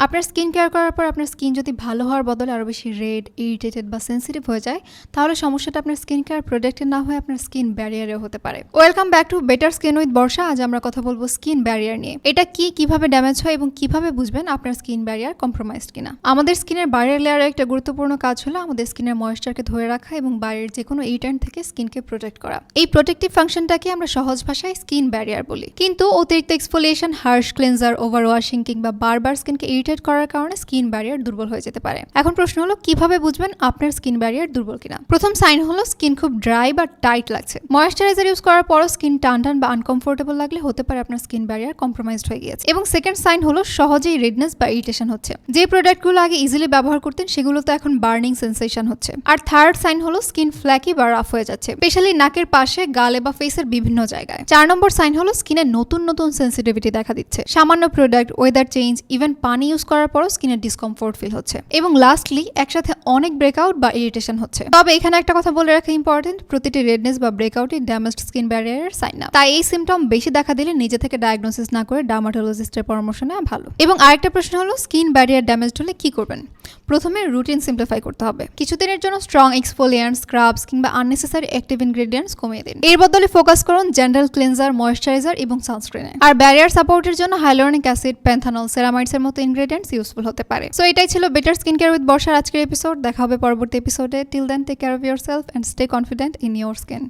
আপনার skin care করার পর আপনার স্কিন যদি ভালো হওয়ার বদলে আরও বেশি রেড, ইরিটেটেড বা সেন্সিটিভ হয়ে যায়, তাহলে সমস্যাটা আপনার স্কিন কেয়ার প্রোডাক্টে না হয়ে আপনার স্কিন ব্যারিয়ারেও হতে পারে। Welcome back to better skin with Barsha. আজ আমরা কথা বলবো স্কিন ব্যারিয়ার নিয়ে। এটা কি, কিভাবে ড্যামেজ হয় এবং কিভাবে বুঝবেন আপনার স্কিন ব্যারিয়ার কম্প্রোমাইজড কিনা। আমাদের স্কিনের বাইরের লেয়ারে একটা গুরুত্বপূর্ণ কাজ হলো আমাদের স্কিনের ময়েশ্চারকে ধরে রাখা এবং বাইরের যে কোনো ইরিটেন্ট থেকে স্কিনকে প্রোটেক্ট করা। এই প্রোটেক্টিভ ফাংশনটাকে আমরা সহজ ভাষায় স্কিন ব্যারিয়ার বলি। কিন্তু অতিরিক্ত exfoliation, harsh cleanser, over washing কিংবা বারবার স্কিনকে ইরিটেট করার কারণে স্কিন ব্যারিয়ার দুর্বল হয়ে যেতে পারে। এখন প্রশ্ন হলো কিভাবে বুঝবেন আপনার স্কিন ব্যারিয়ার দুর্বল কিনা। প্রথম সাইন হলো স্কিন খুব ড্রাই বা টাইট লাগছে। ময়েশ্চারাইজার ইউজ করার পরও স্কিন টান টান বা আনকমফোর্টেবল লাগলে হতে পারে আপনার স্কিন ব্যারিয়ার কম্প্রোমাইজড হয়ে গিয়েছে। এবং সেকেন্ড সাইন হলো সহজেই রেডনেস বা ইরিটেশন হচ্ছে। যে প্রোডাক্টগুলো আগে ইজিলি ব্যবহার করতেন সেগুলো তো এখন বার্নিং সেন্সেশন হচ্ছে। আর থার্ড সাইন হলো স্কিন ফ্ল্যাকি বা রাফ হয়ে যাচ্ছে, স্পেশালি নাকের পাশে, গালে বা ফেসের বিভিন্ন জায়গায়। 4 নম্বর সাইন হলো স্কিনে নতুন নতুন সেন্সিটিভিটি দেখা দিচ্ছে। সামান্য প্রোডাক্ট, ওয়েদার চেঞ্জ, ইভেন পানি ইউজ করার পরও স্কিনের ডিসকমফোর্ট ফিল হচ্ছে। এবং লাস্টলি একসাথে অনেক ব্রেকআউট বা ইরিটেশন হচ্ছে। তবে এখানে একটা কথা বলে রাখা ইম্পর্টেন্ট, প্রতিটি রেডনেস বা ব্রেকআউটই ড্যামেজড স্কিন ব্যারিয়ারের সাইন না। তাই এই সিমটম বেশি দেখা দিলে নিজে থেকে ডায়াগনোসিস না করে ডার্মাটোলজিস্টের পরামর্শ নেওয়া ভালো। এবং আরেকটা প্রশ্ন হলো স্কিন ব্যারিয়ার ড্যামেজড হলে কি করবেন। প্রথমে রুটিন সিম্পলিফাই করতে হবে। কিছুদিনের জন্য স্ট্রং এক্সফোলিয়েন্টস, স্ক্রাবস কিংবা আননেসেসারি অ্যাক্টিভ ইনগ্রেডিয়েন্টস কমিয়ে দিন। এর বদলে ফোকাস করুন জেনারেল ক্লিনজার, ময়েশ্চারাইজার এবং সানস্ক্রিনে। আর ব্যারিয়ার সাপোর্টের জন্য হাইলোরনিক অ্যাসিড, প্যান্থানল, সেরামাইডসের মতো ইনগ্রেডিয়েন্টস ইউজফুল হতে পারে। সো এটাই ছিল বেটার স্কিন কেয়ার উইথ বর্ষার আজকের এপিসোড। দেখা হবে পরবর্তী এপিসোডে। Till then take care of yourself and stay confident in your skin.